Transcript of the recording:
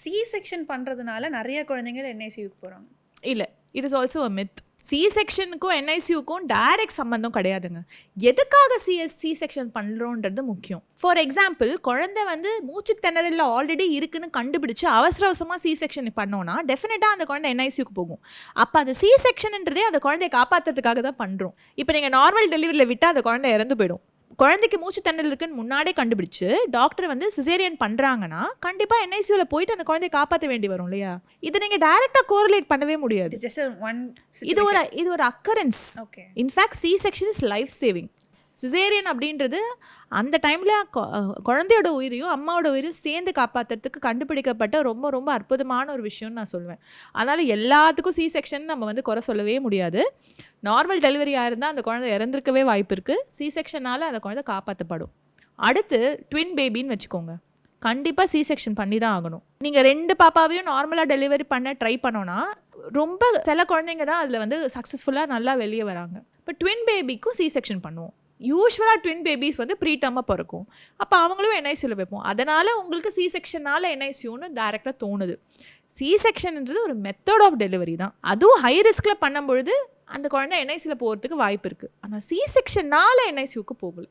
C section பண்ணுறதுனால நிறைய குழந்தைங்க என்ஐசியூக்கு போகிறாங்க. இல்லை, it is also a myth. C செக்ஷனுக்கும் என்ஐசியூக்கும் டைரக்ட் சம்மந்தம் கிடையாதுங்க. எதுக்காக சி செக்ஷன் பண்ணுறோன்றது முக்கியம். ஃபார் எக்ஸாம்பிள், குழந்தை வந்து மூச்சு திணறலில் ஆல்ரெடி இருக்குன்னு கண்டுபிடிச்சு அவசரமாக சி செக்ஷன் பண்ணோன்னா டெஃபினட்டாக அந்த குழந்தை என்ஐசியூக்கு போகும். அப்போ அந்த சி செக்ஷன்ன்றதே அந்த குழந்தைய காப்பாற்றுறதுக்காக தான் பண்ணுறோம். இப்போ நீங்கள் நார்மல் டெலிவரியில் விட்டால் அந்த குழந்தை இறந்து போயிடும். குழந்தைக்கு மூச்சு திணறல் இருக்குன்னு முன்னாடியே கண்டுபிடிச்சு டாக்டர் வந்து சிசேரியன் பண்ணுறாங்கன்னா கண்டிப்பாக என்ஐசியூவில் போயிட்டு அந்த குழந்தைய காப்பாற்ற வேண்டி வரும் இல்லையா? இதை நீங்கள் டைரெக்டாக கோரிலேட் பண்ணவே முடியாது. இது ஒரு occurrence. In fact C section is life saving. Caesarean அப்படின்றது அந்த டைமில் குழந்தையோட உயிரையும் அம்மாவோட உயிரையும் சேர்ந்து காப்பாற்றுறதுக்கு கண்டுபிடிக்கப்பட்ட ரொம்ப ரொம்ப அற்புதமான ஒரு விஷயம்னு நான் சொல்லுவேன். அதனால் எல்லாத்துக்கும் சி செக்ஷன் நம்ம வந்து குறை சொல்லவே முடியாது. நார்மல் டெலிவரியாக இருந்தால் அந்த குழந்தை இறந்துருக்கவே வாய்ப்பு இருக்குது. சி செக்ஷனால் அந்த குழந்தை காப்பாற்றப்படும். அடுத்து ட்வின் பேபின்னு வச்சுக்கோங்க, கண்டிப்பாக சி செக்ஷன் பண்ணி தான் ஆகணும். நீங்கள் 2 பாப்பாவையும் நார்மலாக டெலிவரி பண்ண ட்ரை பண்ணோன்னா ரொம்ப சில குழந்தைங்க தான் அதில் வந்து சக்ஸஸ்ஃபுல்லாக நல்லா வெளியே வராங்க. இப்போ ட்வின் பேபிக்கும் சி செக்ஷன் பண்ணுவோம். யூஸ்வலாக ட்வின் பேபிஸ் வந்து ப்ரீடர்மாக பிறக்கும். அப்போ அவங்களும் என்ஐசியூவில் வைப்போம். அதனால் உங்களுக்கு சி செக்ஷனால் என்ஐசியூன்னு டைரெக்டாக தோணுது. சி செக்ஷன்ன்றது ஒரு மெத்தட் ஆஃப் டெலிவரி தான். அதுவும் ஹை ரிஸ்கில் பண்ணும்பொழுது அந்த குழந்தை என்ஐசியூவில் போகிறதுக்கு வாய்ப்பு இருக்குது. ஆனால் சி செக்ஷனால் என்ஐசியூக்கு போகல.